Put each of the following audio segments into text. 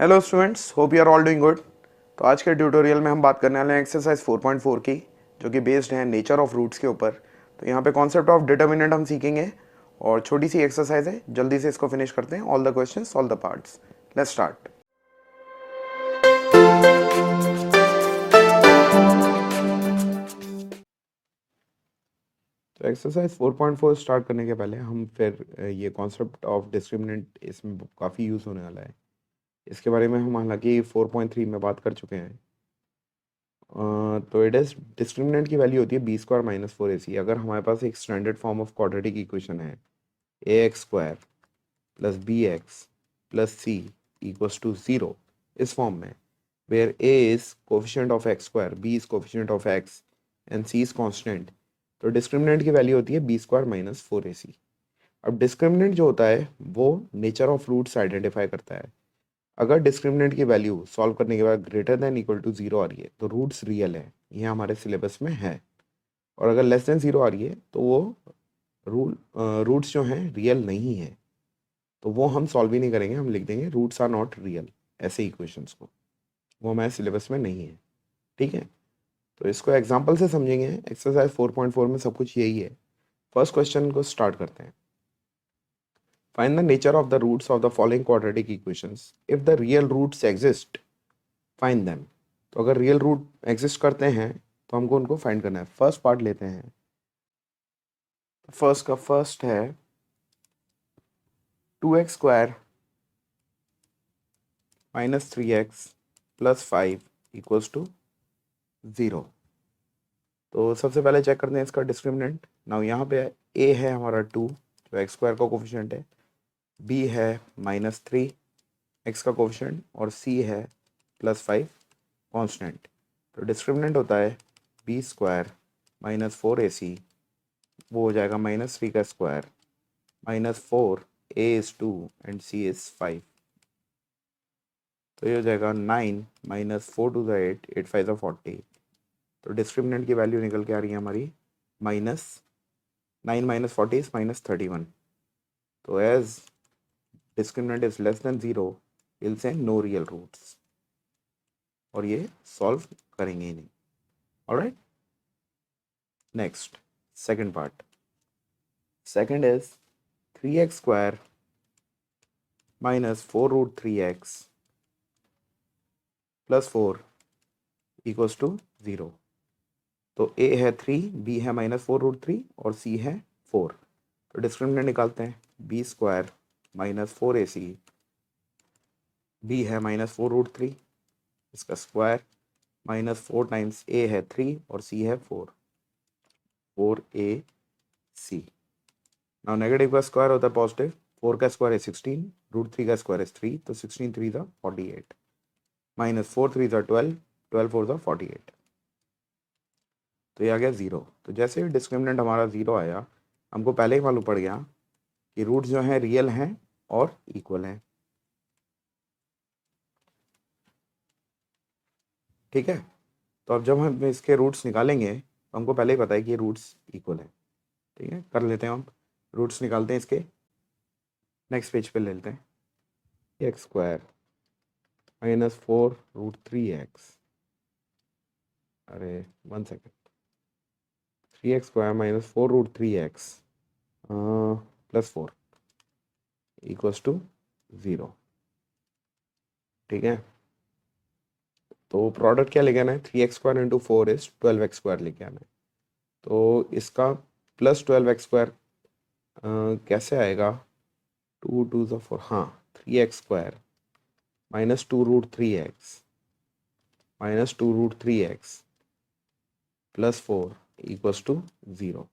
Hello students, hope you are all doing good. तो आज के ट्यूटोरियल में हम बात करने वाले हैं एक्सरसाइज 4.4 की, जो कि बेस्ड है नेचर ऑफ रूट्स के ऊपर। तो यहाँ पे कॉन्सेप्ट ऑफ डिटर्मिनेंट हम सीखेंगे और छोटी सी एक्सरसाइज है, जल्दी से इसको फिनिश करते हैं। All the questions, all the parts, let's start. तो एक्सरसाइज 4.4 स्टार्ट करने के पहले हम फिर ये कॉन्सेप्ट ऑफ डिस्क्रिमिनेंट इसमें काफ़ी यूज़ होने वाला है। इसके बारे में हम हालांकि 4.3 में बात कर चुके हैं। तो इट इज डिस्क्रिमिनेंट की वैल्यू होती है बी स्क्वायर माइनस 4ac। अगर हमारे पास एक standard form of quadratic equation है a x square plus b x plus c equals to 0, इस फॉर्म में, where a is coefficient of x square, b is coefficient of x and c is constant, तो discriminant की value होती है b square minus 4ac। अब discriminant जो होता है वो नेचर ऑफ रूट्स आइडेंटिफाई करता है। अगर डिस्क्रिमिनेंट की वैल्यू सॉल्व करने के बाद ग्रेटर देन इक्वल टू 0 आ रही है तो रूट्स रियल है, ये हमारे सिलेबस में है। और अगर लेस देन 0 आ रही है तो वो रूट्स जो हैं रियल नहीं है, तो वो हम सॉल्व ही नहीं करेंगे, हम लिख देंगे रूट्स आर नॉट रियल, ऐसे इक्वेशंस को, वो हमारे सिलेबस में नहीं है। ठीक है, तो इसको एग्जाम्पल से समझेंगे। एक्सरसाइज 4.4 में सब कुछ यही है। फर्स्ट क्वेश्चन को स्टार्ट करते हैं। Find the nature of the roots of the following quadratic equations if the real roots exist, find them. तो अगर रियल रूट एग्जिस्ट करते हैं तो हमको उनको फाइंड करना है। फर्स्ट पार्ट लेते हैं। फर्स्ट का फर्स्ट है 2x square minus 3x plus 5 equals to 0। तो सबसे पहले चेक करते हैं इसका डिस्क्रिमिनेंट। नाउ यहाँ पे a है हमारा 2 जो एक्स स्क्वायर का कोफिशिएंट है, b है माइनस 3 x का कोफिशिएंट और c है प्लस 5 कांस्टेंट। तो डिस्क्रिमिनेंट होता है बी स्क्वायर माइनस 4ac, वो हो जाएगा माइनस 3 का square minus 4, a is 2 and c is 5। तो ये हो जाएगा 9 माइनस 4 टू द 8, 8 5 ज़ा 40। तो डिस्क्रिमिनेंट की वैल्यू निकल के आ रही है हमारी माइनस 9 माइनस 40 इज माइनस 31। तो as discriminant is less than 0, will say no real roots, और ये सॉल्व करेंगे ही नहीं। Alright, next second part. Second is 3x square minus 4 root 3x plus 4 equals to 0। तो a है 3, b है minus 4 root 3 और c है 4। तो डिस्क्रिमिनेंट निकालते हैं। B square minus 4ac, b है माइनस 4 रूट 3, इसका स्क्वायर माइनस 4 टाइम्स a है 3 और c है 4, 4ac। नाउ नेगेटिव का स्क्वायर होता है पॉजिटिव। 4 का स्क्वायर है 16, रूट 3 का स्क्वायर है 3, तो 16 3 ज़ा 48 माइनस 4 3 ज़ा 12, 12 4 ज़ा 48। तो ये आ गया 0। तो जैसे ही डिस्क्रिमिनेंट हमारा 0 आया, हमको पहले ही मालूम पड़ गया कि रूट्स जो हैं रियल हैं और इक्वल हैं। ठीक है, तो अब जब हम इसके रूट्स निकालेंगे तो हमको पहले ही पता है कि ये रूट्स इक्वल है। ठीक है, कर लेते हैं हम रूट्स निकालते हैं इसके। नेक्स्ट पेज पे ले लेते हैं। X square minus 4 root 3x, अरे 1 second, 3x square minus 4 root 3x plus 4 equals to 0। ठीक है, तो प्रोडक्ट क्या लेके आना है? 3x square into 4 is 12x square लेके आना है। तो इसका प्लस 12x स्क्वायर कैसे आएगा? 2 2 ज़ा 4, हाँ, 3x square minus 2 root 3x minus 2 root 3x plus 4 equals to 0।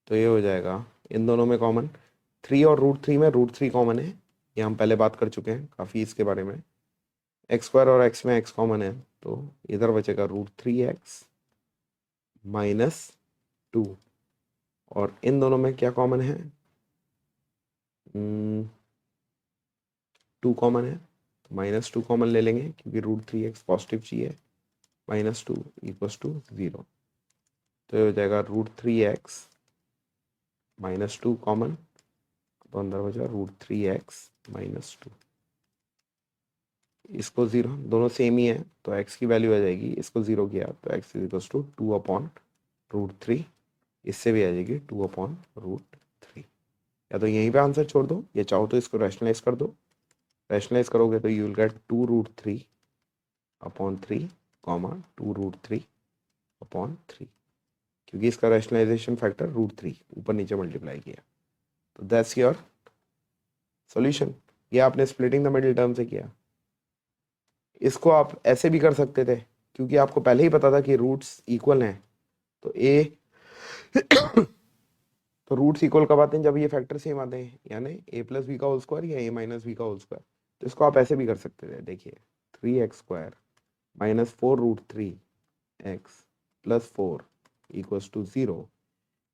तो ये हो जाएगा इन दोनों में कॉमन, 3 और रूट 3 में रूट 3 कॉमन है, ये हम पहले बात कर चुके हैं काफ़ी इसके बारे में। एक्स स्क्वायर और एक्स में एक्स कॉमन है, तो इधर बचेगा रूट 3x माइनस 2, और इन दोनों में क्या कॉमन है? 2 कॉमन है, तो माइनस 2 कॉमन ले लेंगे क्योंकि रूट 3x पॉजिटिव चाहिए। Minus 2 equals to 0। तो ये हो जाएगा रूट 3x माइनस 2 कॉमन, तो अंदर बचा रूट 3x माइनस 2। इसको 0, दोनों सेम ही है तो x की वैल्यू आ जाएगी, इसको 0 किया तो x इज इक्वल टू 2/√3, इससे भी आ जाएगी 2/√3। या तो यहीं पे आंसर छोड़ दो, या चाहो तो इसको रैशनलाइज कर दो। रैशनलाइज करोगे तो यू विल गेट 2√3/3 कॉमा 2√3/3, क्योंकि इसका रैशनलाइजेशन फैक्टर √3 ऊपर नीचे मल्टीप्लाई किया। तो दैट्स योर सॉल्यूशन। ये आपने स्प्लिटिंग द मिडिल टर्म से किया। इसको आप ऐसे भी कर सकते थे, क्योंकि आपको पहले ही पता था कि रूट्स इक्वल हैं। तो ए तो रूट्स इक्वल कब आते हैं? जब ये फैक्टर सेम आते हैं, यानी a+b का होल स्क्वायर या a-b का होल स्क्वायर। तो इसको आप ऐसे भी कर सकते थे, देखिए 3x² - 4√3x + 4 = 0।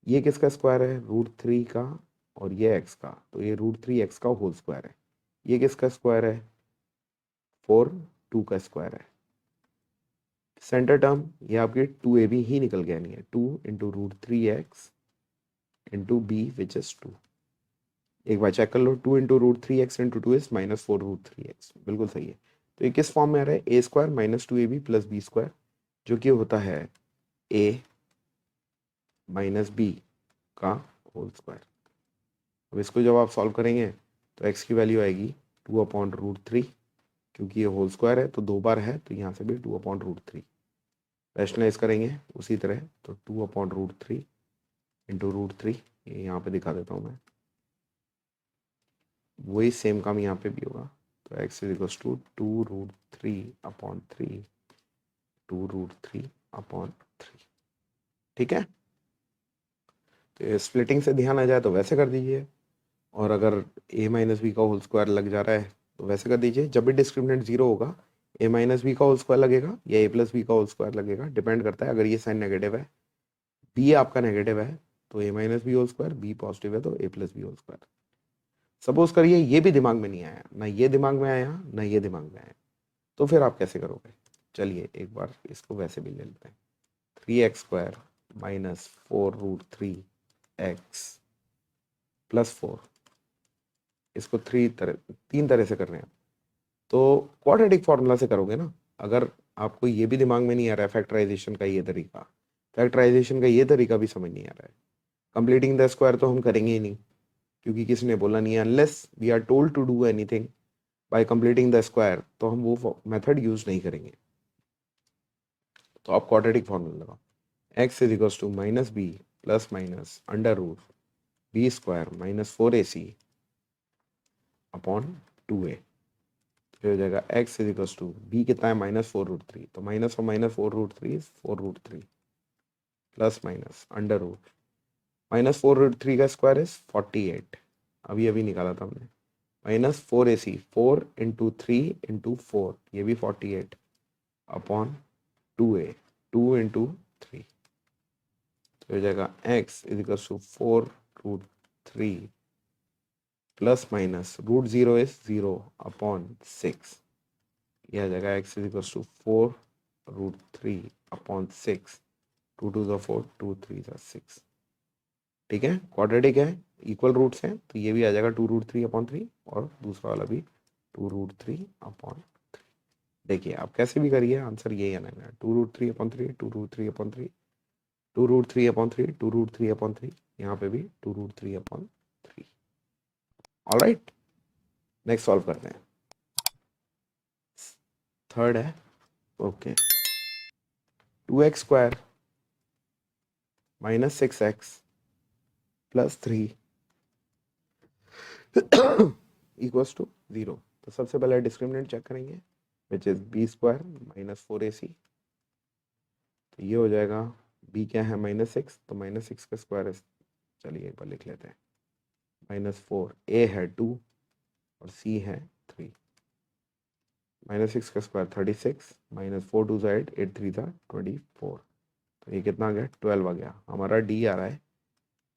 ये किसका स्क्वायर है? √3 का, और ये x का, तो ये √3x का होल स्क्वायर है। ये किसका स्क्वायर है? 2 का स्क्वायर है। सेंटर टर्म ये आपकी 2ab ही निकल गया, नहीं है 2 × √3x × b विच इज 2। एक बार चेक कर लो, 2 × √3x × 2 इज -4√3x, बिल्कुल सही है। तो ये किस फॉर्म में आ रहा है? a² - 2ab + b², जो कि होता है a - b का होल स्क्वायर। अब इसको जब आप सॉल्व करेंगे तो x की वैल्यू आएगी 2/√3, क्योंकि ये होल स्क्वायर है तो 2 बार है, तो यहाँ से भी 2/√3। रैशनलाइज करेंगे उसी तरह, तो 2/√3 × √3, ये यहाँ पे दिखा देता हूँ मैं, वही सेम काम यहाँ पे भी होगा। तो x इज इक्वल टू 2√3/3, 2√3/3। ठीक है, तो स्प्लिटिंग से ध्यान आ जाए तो वैसे कर दीजिए, और अगर a - b का होल स्क्वायर लग जा रहा है तो वैसे कर दीजिए। जब भी डिस्क्रिमिनेंट 0 होगा, a - b का होल स्क्वायर लगेगा या a+b का होल स्क्वायर लगेगा, डिपेंड करता है। अगर ये साइन नेगेटिव है, b आपका नेगेटिव है, तो a - b whole square, b positive है तो a+b होल स्क्वायर। सपोज करिए ये भी दिमाग में नहीं आया, ना ये दिमाग में आया, ना ये दिमाग में आया, तो फिर आप कैसे करोगे? चलिए एक बार इसको वैसे भी ले लेते हैं। 3x² - 4√3x + 4, इसको तीन तरह से कर रहे हैं। तो क्वाड्रेटिक फॉर्मूला से करोगे ना। अगर आपको ये भी दिमाग में नहीं आ रहा है, फैक्टराइजेशन का ये तरीका, फैक्टराइजेशन का ये तरीका भी समझ नहीं आ रहा है, कंप्लीटिंग द स्क्वायर तो हम करेंगे ही नहीं, क्योंकि किसी ने बोला नहीं है। Unless we are told to do anything by completing the square, तो हम वो मेथड यूज नहीं करेंगे। तो आप क्वाड्रेटिक फॉर्मूला लगाओ। x is equal to -b + √b² - 4ac/2a। तो हो जाएगा x is equal to b कितना है? -4√3, तो माइनस और -4√3 इज 4√3 ± -4√3 का स्क्वायर इज 48, अभी निकाला था हमने। -4ac, 4 × 3 × 4, ये भी 48/2a, 2 × 3। तो हो जाएगा x is equal to 4√3 ± √0 is 0/6। ये आ जाएगा x इज इक्वल टू 4√3/6, 2 2 × 4, 2 3 × 6। ठीक है, क्वाड्रेटिक है, इक्वल रूट्स हैं, तो ये भी आ जाएगा 2√3/3, और दूसरा वाला भी 2√3/3। देखिए आप कैसे भी करिए, आंसर यही आना है, 2√3/3, 2√3/3, 2√3/3, 2√3/3, यहाँ पे भी 2√3/3। ऑलराइट, नेक्स्ट सॉल्व करते हैं। थर्ड है, ओके, 2x² - 6x + 3 = 0। तो सबसे पहले डिस्क्रिमिनेंट चेक करेंगे, विच इज b² - 4ac। तो ये हो जाएगा, b क्या है? -6, तो -6 का स्क्वायर है, चलिए एक बार लिख लेते हैं, -4, a है 2 और c है 3। -6 का स्क्वायर 36, -4 2 8, 8 3 24। तो ये कितना आ गया? 12 आ गया। हमारा d आ रहा है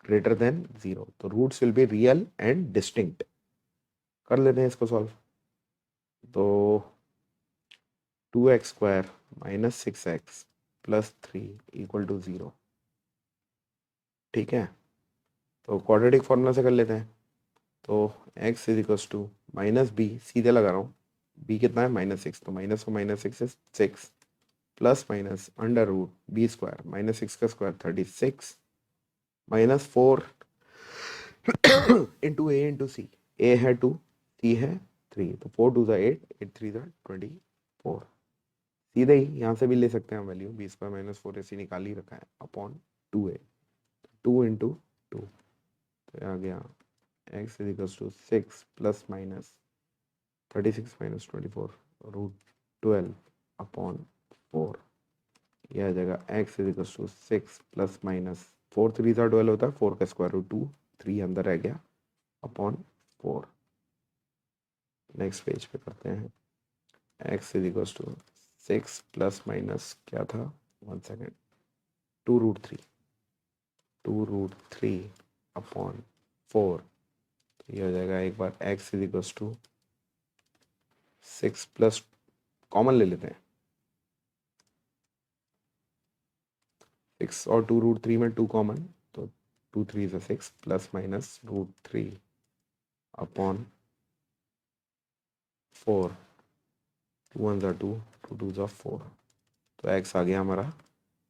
ग्रेटर देन 0, तो roots will be real and distinct. कर लेते हैं इसको सॉल्व। तो 2x² - 6x + 3 = 0। ठीक है, तो क्वाड्रेटिक फॉर्मूला से कर लेते हैं। तो x is equal to -b, सीधे लगा रहा हूँ, b कितना है -6, तो माइनस को -6 is 6 plus minus under root b square -6 का square 36 -4 into a into c, a है 2 c है 3, तो 4 2 8 8 3 24। सीधे ही यहाँ से भी ले सकते हैं वैल्यू, b स्क्वायर -4ac निकाल ही रखा है अपॉन 2a, 2 इंटू 2, तो आ गया x is equal to 6 plus minus 36 माइनस 24 रूट 12 अपॉन 4। यह आ जाएगा x is equal to 6 plus minus 4 3 सा 12 होता है, 4 का स्क्वायर रूट 2, 3 अंदर रह गया अपॉन 4। नेक्स्ट पेज पे करते हैं, x is equal to 6 plus minus क्या था 1 सेकेंड 2 रूट 3 अपॉन 4। तो ये हो जाएगा, एक बार x is equal to 6 plus common ले लेते हैं, 6 और 2 रूट 3 में 2 कॉमन, तो 2 3 से 6 प्लस माइनस रूट 3 अपॉन 4, 2 1 ज़ा 2, 2 2 ज़ा 4, तो x आ गया हमारा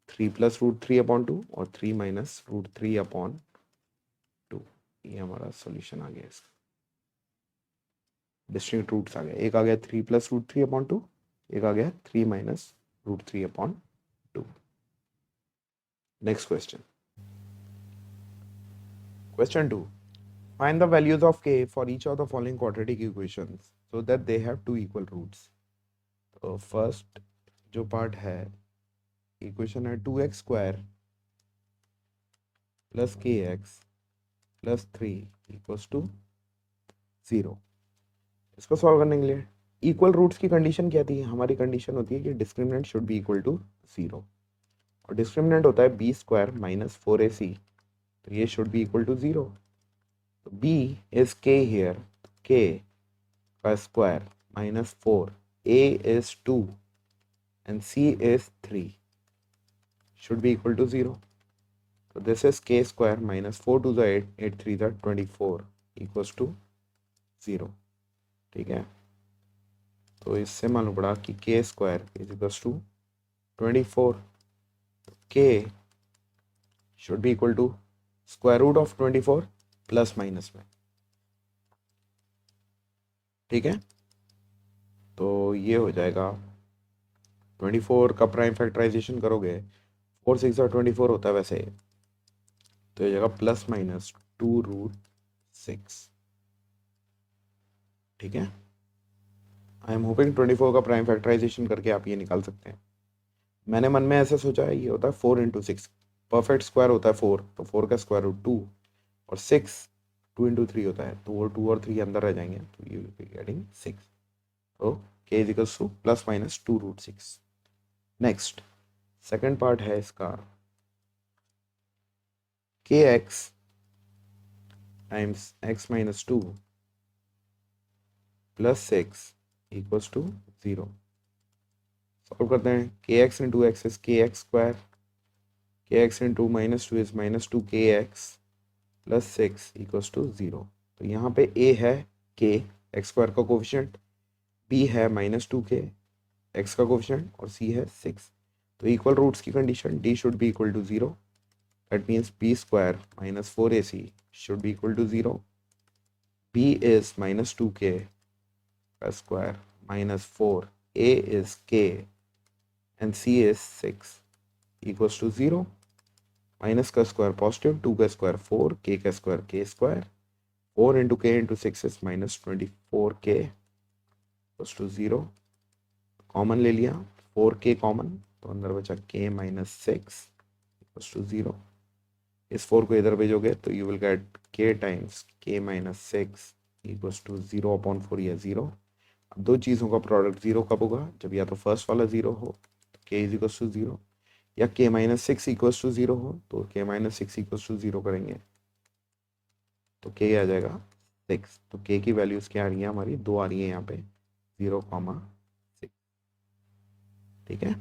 3 प्लस रूट 3 अपॉन 2 और 3 माइनस रूट 3 अपॉन 2। ये हमारा सॉल्यूशन आ गया इसका। डिस्टिंक्ट रूट्स आ गए, एक आ गया 3 प्लस रूट 3 अपॉन 2, एक आ गया 3 minus root 3 upon 2। Next question, question 2, find the values of k for each of the following quadratic equations so that they have two equal roots। तो फर्स्ट जो part है, इक्वेशन है 2x square plus kx plus 3 equals to 0। इसको solve करने के लिए equal roots की condition क्या थी, हमारी कंडीशन होती है कि discriminant should be equal to 0, और डिस्क्रिमिनेंट होता है b स्क्वायर माइनस 4ac, तो ये शुड बी इक्वल टू 0। तो b is k here, k का square minus 4, a is 2 and c is 3 should be equal to 0. So this is k square minus 4 to the 8, 8 3 the 24 equals to 0। ठीक है, तो इससे मालूम पड़ा कि k square is equals to 24, k should be equal to square root of 24 plus minus में। ठीक है, तो ये हो जाएगा 24 का प्राइम फैक्टराइजेशन करोगे, 4 6 और 24 होता है वैसे, तो ये जगह प्लस माइनस 2 रूट 6। ठीक है, आई एम होपिंग 24 का प्राइम फैक्टराइजेशन करके आप ये निकाल सकते हैं। मैंने मन में ऐसे सोचा है, ये होता है 4 इंटू 6, परफेक्ट स्क्वायर होता है 4, तो 4 का स्क्वायर रूट 2, और 6 2 इंटू 3 होता है, तो वो 2 और 3 अंदर रह जाएंगे, तो यू विल बी गेटिंग 6। तो k is equals to plus minus 2 root 6। Next second part है इसका, kx times x minus 2 plus 6 equals to 0। Solve करते हैं, kx into x is kx square, kx into minus 2 is minus 2 kx plus 6 equals to 0। तो यहाँ पे a है k x square का coefficient, b है माइनस 2k x का coefficient, और c है 6। तो इक्वल रूट्स की condition d should be equal to 0, that means b square minus 4ac should be equal to 0, b is minus 2k का square minus 4, a is k and c is 6 equals to 0। Minus का square positive, 2 का square 4, k का square k square, 4 into k into 6 is minus 24k equals to 0। Common ले लिया, 4k common, तो अंदर बचा k minus 6 equals to 0। इस 4 को इधर भेजोगे तो you will get k times k minus 6 equals to 0 upon 4 या 0। अब दो चीज़ों का प्रोडक्ट 0 कब होगा, जब या तो फर्स्ट वाला 0 हो तो k इज इक्वल्स टू 0, या k माइनस 6 इक्वल्स टू 0 हो तो k माइनस 6 इक्वल्स टू 0 करेंगे, तो k आ जाएगा 6। तो k की वैल्यूज क्या आ रही है हमारी, 2 आ रही है यहाँ पे, 0,6। ठीक है,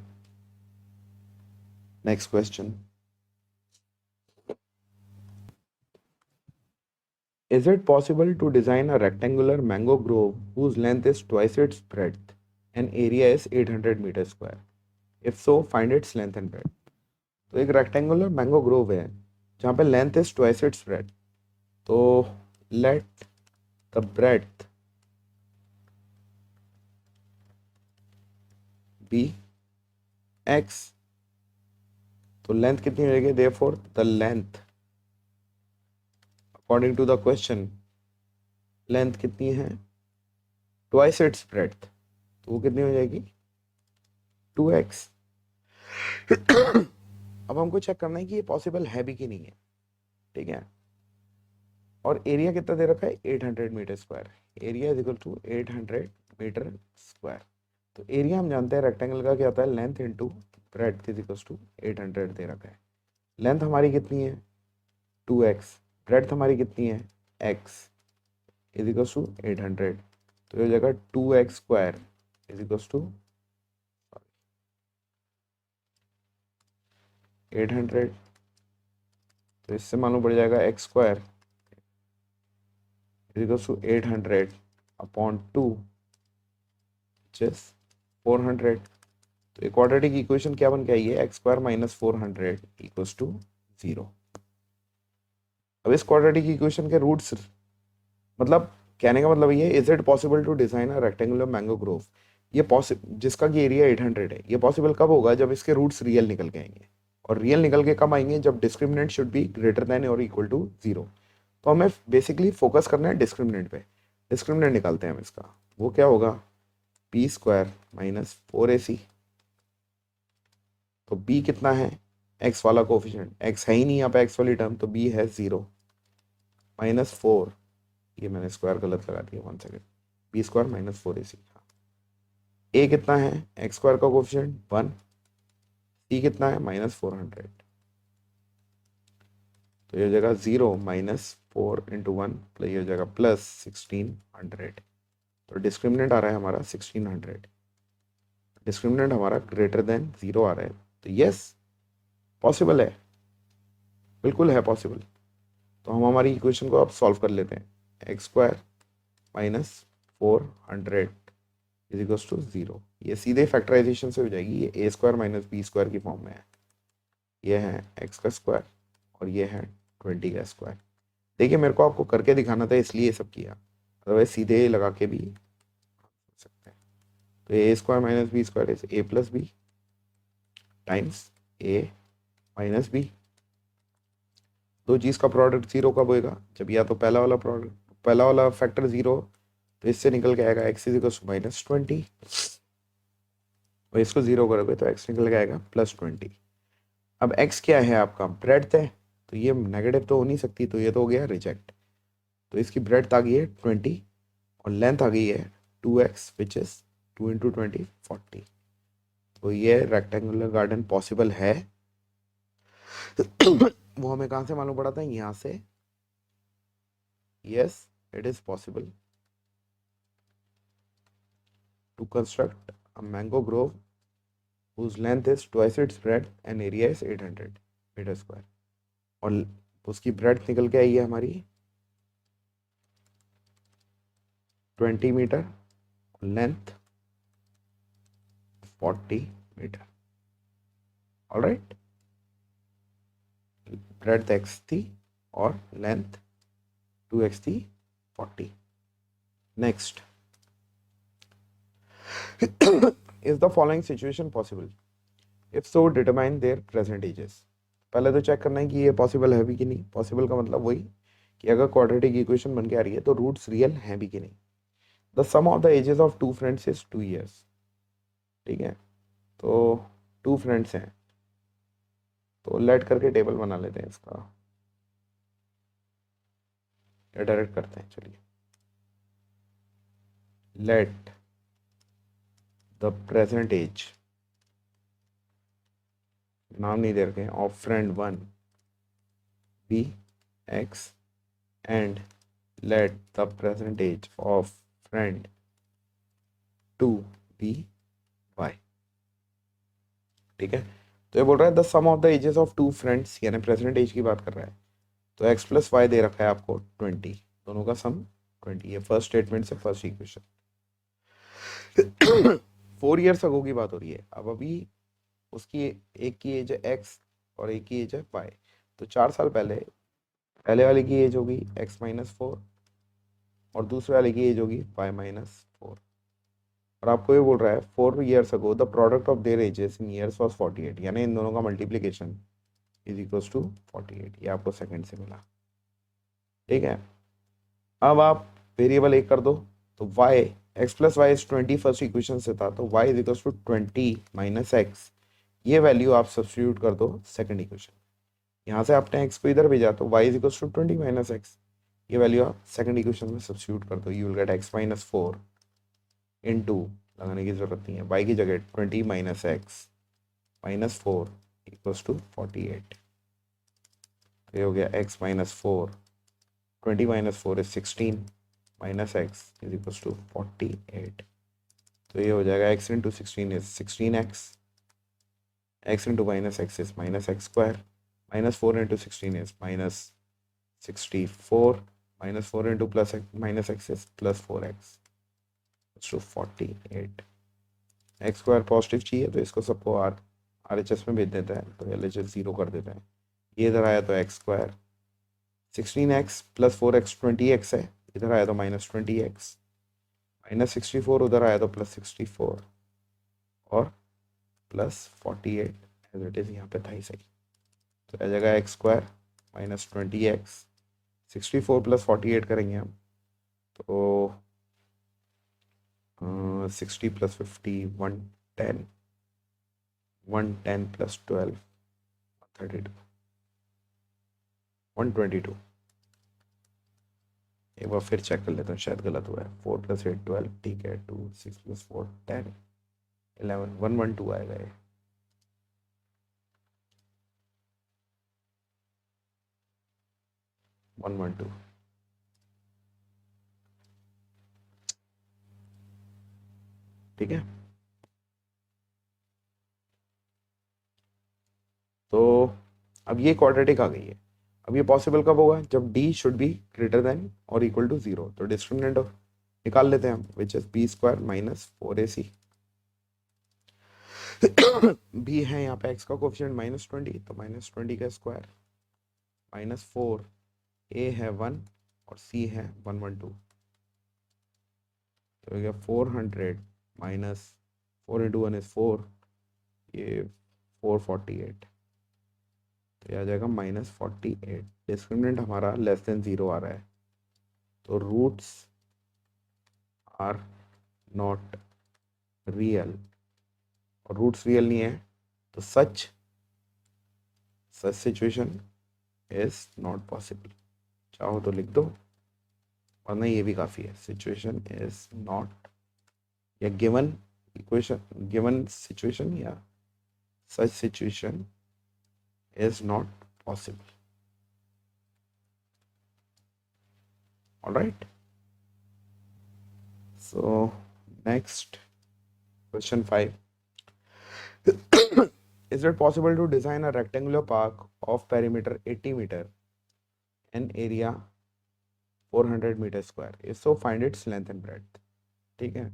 next question, Is it possible to design a rectangular mango grove whose length is twice its breadth and area is 800 meter square? If so, find its length and breadth. तो एक रेक्टेंगुलर मैंगो ग्रोव है जहाँ पे length is twice its breadth, तो let the breadth be x, तो length कितनी हो जाएगी? Therefore the length according to the question, length कितनी है? ट्वाइस इट्स ब्रेड्थ, तो वो कितनी हो जाएगी? 2x। अब हमको चेक करना है कि ये पॉसिबल है भी कि नहीं है, ठीक है। और एरिया कितना दे रखा है? 800 metre square. Area is equal to 800 metre square. तो एरिया हम जानते हैं रेक्टेंगल का क्या होता है? Length into breadth is equal to 800 दे रखा है। लेंथ हमारी कितनी है? 2x। ब्रेड्थ हमारी कितनी है? x इज इक्वल टू 800, तो ये हो जाएगा 2x square is equal to 800। तो इससे मालूम पड़ जाएगा x square is equal to 800 upon 2 which is 400। तो एक क्वाड्रेटिक इक्वेशन क्या बन के आई है? X square minus 400 equals to 0। अब इस क्वाड्रेटिक इक्वेशन के रूट्स, मतलब कहने का मतलब ये, is it possible to design a rectangular mango grove, ये पॉसिबल, जिसका कि एरिया 800 है, ये पॉसिबल कब होगा? जब इसके रूट्स रियल निकल के आएंगे। और रियल निकल के कब आएंगे? जब discriminant should be greater than और इक्वल टू 0। तो हमें बेसिकली फोकस करना है डिस्क्रिमिनेंट पे। डिस्क्रिमिनेंट निकालते हैं हम इसका, वो क्या होगा? P square minus 4ac। तो b कितना है? x वाला कोफिशिएंट, x है ही नहीं यहाँ पे, x वाली टर्म, तो b है 0 माइनस 4, ये मैंने स्क्वायर गलत लगा दिया, 1 second, b square minus 4ac। a कितना है? x स्क्वायर का कोफिशिएंट 1, c कितना है? माइनस 400। तो ये हो जाएगा 0 माइनस 4 इंटू 1, प्लस ये हो जाएगा प्लस 1600। तो डिस्क्रिमिनेंट आ रहा है हमारा 1600। डिस्क्रिमिनेंट हमारा ग्रेटर देन 0 आ रहा है, तो यस पॉसिबल है, बिल्कुल है पॉसिबल। तो हम हमारी इक्वेशन को अब सॉल्व कर लेते हैं। X square minus 400 is equal to 0, ये सीधे फैक्टराइजेशन से हो जाएगी, ये a square minus b square की फॉर्म में है। ये है एक्स का स्क्वायर और ये है 20 का स्क्वायर। देखिए मेरे को आपको करके दिखाना था इसलिए ये सब किया, अदरवाइज सीधे लगा के भी सकते हैं। तो a square minus b square is a plus b times a minus b. दो चीज़ का प्रोडक्ट 0 कब होएगा? जब या तो पहला वाला फैक्टर 0, तो इससे निकल के आएगा x is equal to minus 20, और इसको 0 करोगे तो x निकल के आएगा प्लस 20। अब x क्या है? आपका ब्रेड्थ है, तो ये नेगेटिव तो हो नहीं सकती, तो ये तो हो गया रिजेक्ट। तो इसकी ब्रेड्थ आ गई है 20 और लेंथ आ गई है 2x विच इज 2 इंटू 20 40। तो ये रेक्टेंगुलर गार्डन पॉसिबल है। वो हमें कहाँ से मालूम पड़ा था? यहाँ से। Yes it is possible to construct a mango grove whose length is twice its breadth and area is 800 metre square. और उसकी ब्रेड्थ निकल के आई है हमारी 20 metre, length 40 metre. Alright, breadth x थी और लेंथ 2x थी 40। Next, is the following situation possible? If so, determine their present ages. पहले तो चेक करना है कि ये पॉसिबल है भी कि नहीं। पॉसिबल का मतलब वही कि अगर क्वाड्रेटिक इक्वेशन बन के आ रही है तो रूट्स रियल हैं भी कि नहीं। The sum of the ages of two friends is 2 years। ठीक है, तो 2 फ्रेंड्स हैं, तो लेट करके टेबल बना लेते हैं इसका, या डायरेक्ट करते हैं। चलिए, लेट द प्रेजेंट एज, नाम नहीं दे रखे हैं, of friend 1 be x and let the present age of friend 2 be y। ठीक है, तो ये बोल रहा है the sum of the ages of two friends, यानी प्रेजेंट एज की बात कर रहा है। तो x प्लस वाई दे रखा है आपको 20, दोनों का सम 20, ये फर्स्ट स्टेटमेंट से फर्स्ट इक्वेशन। 4 ईयर्स अगो की बात हो रही है। अब अभी उसकी एक की एज है एक्स और एक की एज है वाई, तो 4 साल पहले पहले वाले की एज होगी x-4 और दूसरे वाले की एज होगी y-4। और आपको ये बोल रहा है 4 years ago the product of their edges in years was 48, यानी इन दोनों का मल्टीप्लिकेशन इज इक्वल्स टू 48। ये आपको सेकंड से मिला। ठीक है, अब आप वेरिएबल एक कर दो, तो y x plus y is 20 first equation से था, तो y is equals to 20 minus x. ये वैल्यू आप सब्स्टिट्यूट कर दो सेकंड इक्वेशन। यहाँ से आपने x को इधर भेजा तो y is equals to 20 minus x. ये वैल्यू आप सेकंड इक्वेशन में सब्स्टिट्यूट कर दो, you will gate x-4 into, लगाने की जरूरत नहीं है, y की जगह 20 minus x minus 4 equals to 48। ये हो गया x-4, 20 minus 4 is 16 minus x is equals to 48। तो ये हो जाएगा x into 16 is 16x, x into minus x is minus x square, minus 4 into 16 is minus 64, minus 4 into plus minus x is plus 4x to 48। X square positive चाहिए तो इसको सबको RHS में भेज देता है, तो LHS 0 कर देता है। ये इधर आया तो x square, 16x plus 4x 20x है, इधर आया तो माइनस 20x, माइनस 64 उधर आया तो प्लस 64 और प्लस 48 एज इट इज़ यहाँ पे था ही सही। तो आ जाएगा x square minus 20x, 64 plus 48 करेंगे हम तो 60 प्लस 50 110, 110 प्लस 12 32, 122। एक बार फिर चेक कर लेता हूँ, शायद गलत हुआ है। 4 प्लस 8 12, ठीक है। 2 6 प्लस 4 10 11 112 आएगा ये। One one two. ठीक है, तो अब ये क्वाड्रेटिक आ गई है। अब ये पॉसिबल कब होगा, जब d should be greater than और इक्वल टू 0। तो डिस्क्रिमिनेंट निकाल लेते हैं हम, which is b square minus 4ac। b है यहाँ पे x का कोफिशिएंट -20, तो -20 का स्क्वायर माइनस 4, a है 1 और c है 112। तो हो गया 400 माइनस 4 इंटू 1 इज 4, ये 448। तो ये आ जाएगा -48। डिस्क्रिमिनेंट हमारा लेस देन 0 आ रहा है, तो रूट्स आर नॉट रियल, और रूट्स रियल नहीं है तो such situation is not possible. चाहो तो लिख दो, वरना ये भी काफ़ी है। सिचुएशन इज नॉट, या गिवन इक्वेशन, गिवन सिचुएशन या such situation is not possible. Alright, so next question 5। Is it possible to design a rectangular park of perimeter 80 meter and area 400 meter square? If so, find its length and breadth. ठीक है,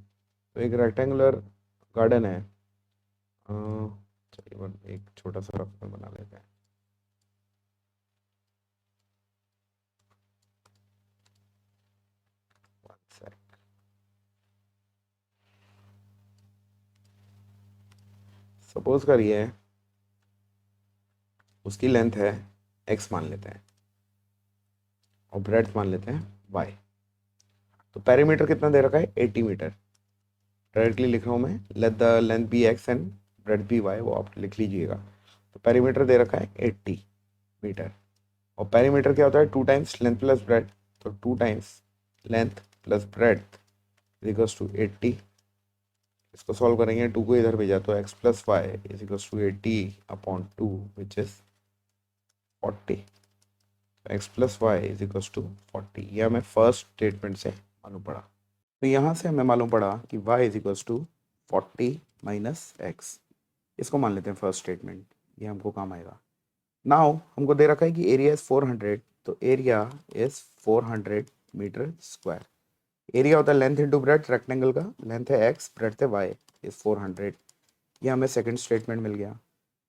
तो एक rectangular garden है। चलिए एक छोटा सा rough में बना लेते हैं। सपोज करिए उसकी लेंथ है x मान लेते हैं और ब्रेड्थ मान लेते हैं y। तो पेरीमीटर कितना दे रखा है 80 मीटर। डायरेक्टली लिख रहा हूँ मैं, let the length be x and breadth be y, वो आप लिख लीजिएगा। तो पेरीमीटर दे रखा है 80 मीटर, और पेरीमीटर क्या होता है 2 टाइम्स लेंथ प्लस ब्रेड्थ, तो 2 times length plus breadth equals to 80। इसको सॉल्व करेंगे, 2 को इधर भेजा तो x plus y is equals to 80 upon 2 which is 40। x plus y is equals to 40। यह हमें फर्स्ट स्टेटमेंट से मालूम पड़ा। तो यहाँ से हमें मालूम पड़ा कि y is equals to 40 minus x. इसको मान लेते हैं फर्स्ट स्टेटमेंट, ये हमको काम आएगा। नाउ हमको दे रखा है कि एरिया इज 400, तो area is 400 metre square. Area होता है लेंथ इंटू ब्रेथ रेक्टेंगल का, लेंथ है x, ब्रेथ है y, इज 400। ये हमें सेकंड स्टेटमेंट मिल गया,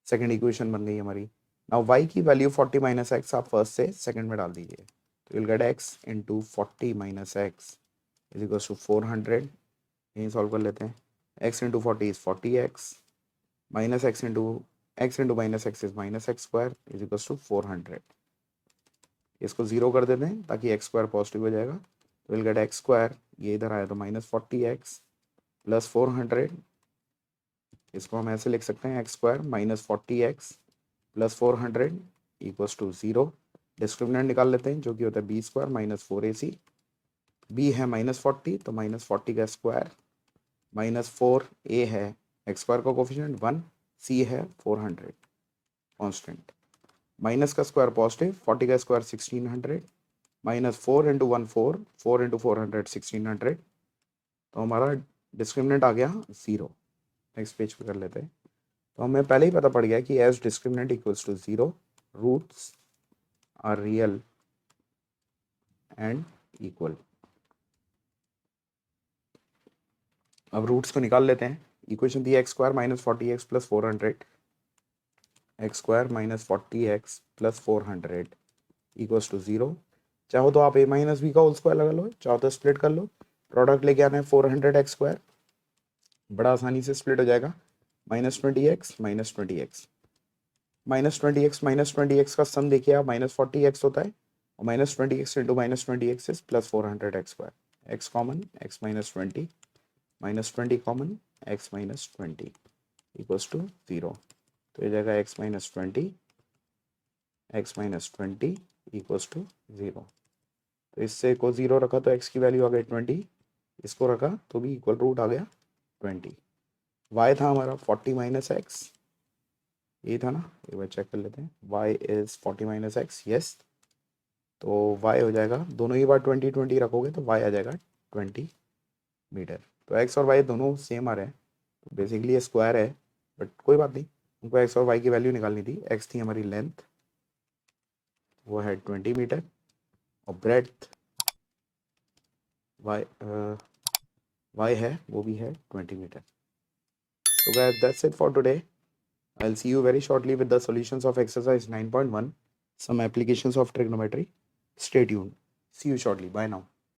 सेकंड इक्वेशन बन गई हमारी। नाउ y की वैल्यू 40 माइनस एक्स आप फर्स्ट से सेकंड में डाल दीजिए, तो will get x into 40 minus x is equals to 400। यही सॉल्व कर लेते हैं। x into 40 is 40x minus x into minus x is minus x square is equals to 400। इसको जीरो कर देते हैं ताकि एक्स स्क्वायर पॉजिटिव हो जाएगा, तो विल गेट एक्स स्क्वायर, ये इधर आया तो माइनस 40x प्लस 400। इसको हम ऐसे लिख सकते हैं, x square minus 40x plus 400 equals to 0। Discriminant निकाल लेते हैं जो कि होता है b square minus 4ac। B है माइनस 40 तो माइनस 40 का स्क्वायर माइनस 4a है एक्स स्क्वायर का कोफिशिएंट 1, सी है 400 कांस्टेंट। माइनस का स्क्वायर पॉजिटिव, 40 का स्क्वायर 1600 माइनस 4 इंटू 1 4, 4 इंटू 400 1600, तो हमारा डिस्क्रिमिनेंट आ गया 0। नेक्स्ट पेज पे कर लेते हैं। तो हमें पहले ही पता पड़ गया कि as discriminant equals to 0 roots are real and equal. अब रूट्स को निकाल लेते हैं। इक्वेशन दी x square minus 40x plus 400, x square minus 40x plus 400 equals to 0। चाहो तो आप a माइनस बी का होल स्क्वायर लगा लो, चाहो तो स्प्लिट कर लो। प्रोडक्ट लेके आना है 400x स्क्वायर, बड़ा आसानी से स्प्लिट हो जाएगा। Minus 20x minus 20x minus 20x का सम देखिए आप, माइनस 40x होता है और minus 20x into minus 20x is plus 400x square. X common, x minus 20 minus 20 common, x minus 20 equals to 0। तो ये जाएगा एक्स माइनस 20 इक्वल्स टू 0। तो इससे को 0 रखा तो x की वैल्यू आ गई 20, इसको रखा तो भी इक्वल रूट आ गया 20। y था हमारा 40 माइनस एक्स, ये था ना, एक बार चेक कर लेते हैं। y is 40 minus x, yes. तो y हो जाएगा, दोनों ही बार 20 20 रखोगे तो y आ जाएगा 20 मीटर। तो x और y दोनों सेम आ रहे हैं, तो बेसिकली ये स्क्वायर है, बट कोई बात नहीं, हमको x और y की वैल्यू निकालनी थी। x थी हमारी लेंथ, वो है 20 मीटर, और ब्रेड्थ y है, वो भी है 20 metre. So guys, that's it for today. I'll see you very shortly with the solutions of exercise 9.1, some applications of trigonometry. Stay tuned. See you shortly. Bye now.